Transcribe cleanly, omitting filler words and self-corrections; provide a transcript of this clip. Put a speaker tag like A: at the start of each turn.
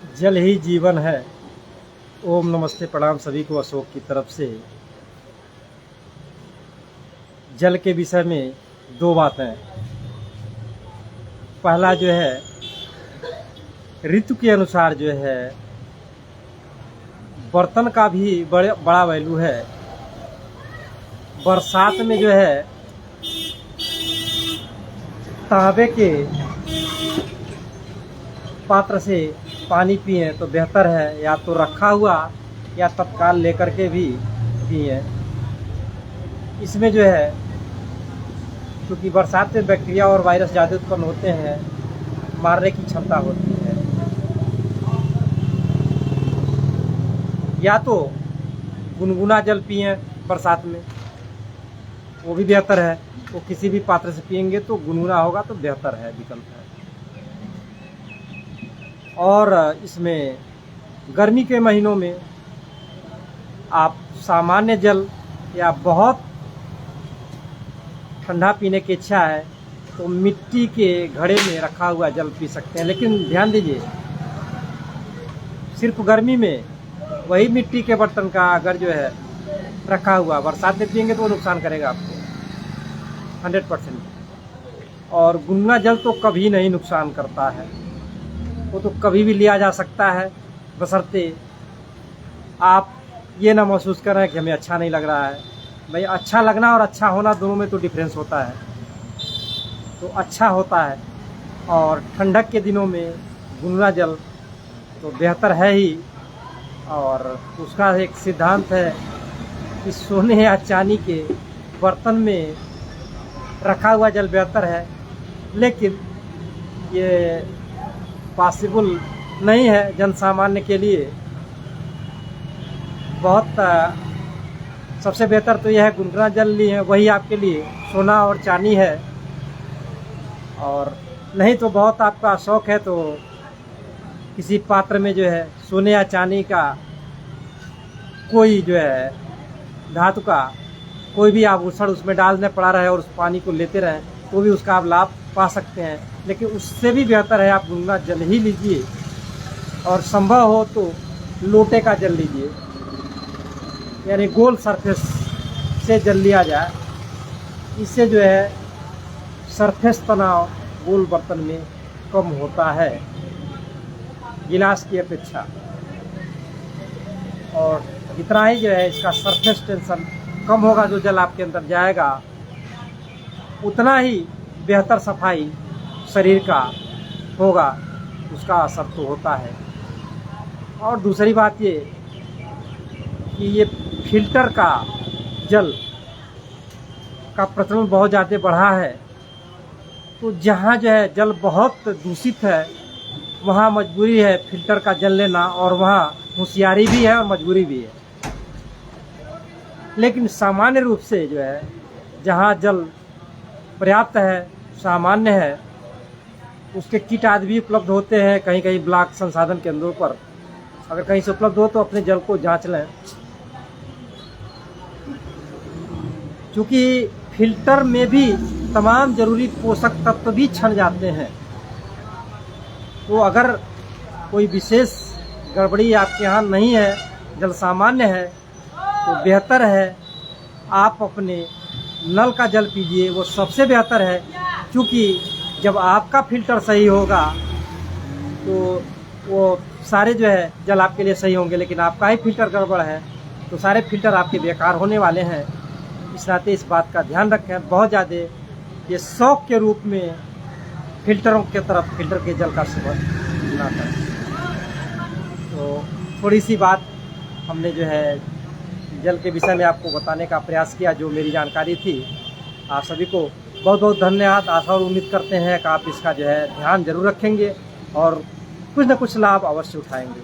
A: जल ही जीवन है। ओम नमस्ते प्रणाम सभी को अशोक की तरफ से। जल के विषय में दो बातें। पहला जो है, ऋतु के अनुसार जो है बर्तन का भी बड़ा वैल्यू है। बरसात में जो है तांबे के पात्र से पानी पिए तो बेहतर है, या तो रखा हुआ या तत्काल लेकर के भी पिए। इसमें जो है क्योंकि बरसात में बैक्टीरिया और वायरस ज़्यादा उत्पन्न होते हैं, मारने की क्षमता होती है। या तो गुनगुना जल पिए बरसात में, वो भी बेहतर है। वो किसी भी पात्र से पिएंगे तो गुनगुना होगा तो बेहतर है, विकल्प है। और इसमें गर्मी के महीनों में आप सामान्य जल या बहुत ठंडा पीने की इच्छा है तो मिट्टी के घड़े में रखा हुआ जल पी सकते हैं। लेकिन ध्यान दीजिए, सिर्फ गर्मी में वही मिट्टी के बर्तन का अगर जो है रखा हुआ बरसात में पिएंगे तो वो नुकसान करेगा आपको 100%। और गुनगुना जल तो कभी नहीं नुकसान करता है, वो तो कभी भी लिया जा सकता है, बशर्ते आप ये ना महसूस करें कि हमें अच्छा नहीं लग रहा है। भाई, अच्छा लगना और अच्छा होना दोनों में तो डिफरेंस होता है। तो अच्छा होता है, और ठंडक के दिनों में गुनगुना जल तो बेहतर है ही। और उसका एक सिद्धांत है कि सोने या चांदी के बर्तन में रखा हुआ जल बेहतर है। लेकिन ये पॉसिबल नहीं है जन सामान्य के लिए। बहुत सबसे बेहतर तो यह है गुनगुना जल लिए, वही आपके लिए सोना और चांदी है। और नहीं तो बहुत आपका शौक है तो किसी पात्र में जो है सोने या चांदी का कोई जो है धातु का कोई भी आभूषण उसमें डालने पड़ा रहे और उस पानी को लेते रहें तो भी उसका आप लाभ पा सकते हैं। लेकिन उससे भी बेहतर है आप गुनगुना जल ही लीजिए, और संभव हो तो लोटे का जल लीजिए, यानी गोल सरफेस से जल लिया जाए। इससे जो है सरफेस तनाव गोल बर्तन में कम होता है गिलास की अपेक्षा। और जितना ही जो है इसका सरफेस टेंशन कम होगा, जो जल आपके अंदर जाएगा उतना ही बेहतर सफाई शरीर का होगा, उसका असर तो होता है। और दूसरी बात ये कि ये फिल्टर का जल का प्रचलन बहुत ज़्यादा बढ़ा है। तो जहाँ जो है जल बहुत दूषित है वहाँ मजबूरी है फिल्टर का जल लेना, और वहाँ होशियारी भी है और मजबूरी भी है। लेकिन सामान्य रूप से जो है जहाँ जल पर्याप्त है, सामान्य है, उसके किट आदि भी उपलब्ध होते हैं कहीं कहीं ब्लॉक संसाधन केंद्रों पर। अगर कहीं से उपलब्ध हो तो अपने जल को जांच लें, क्योंकि फिल्टर में भी तमाम जरूरी पोषक तत्व भी छन जाते हैं। तो अगर कोई विशेष गड़बड़ी आपके यहाँ नहीं है, जल सामान्य है, तो बेहतर है आप अपने नल का जल पीजिए, वो सबसे बेहतर है। क्योंकि जब आपका फिल्टर सही होगा तो वो सारे जो है जल आपके लिए सही होंगे। लेकिन आपका ही फिल्टर गड़बड़ है तो सारे फिल्टर आपके बेकार होने वाले हैं। इस नाते इस बात का ध्यान रखें। बहुत ज़्यादा ये शौक के रूप में फिल्टरों के तरफ फिल्टर के जल का सेवन ना करें। तो थोड़ी सी बात हमने जो है जल के विषय में आपको बताने का प्रयास किया, जो मेरी जानकारी थी। आप सभी को बहुत बहुत धन्यवाद। आशा और उम्मीद करते हैं कि आप इसका जो है ध्यान जरूर रखेंगे और कुछ न कुछ लाभ अवश्य उठाएंगे।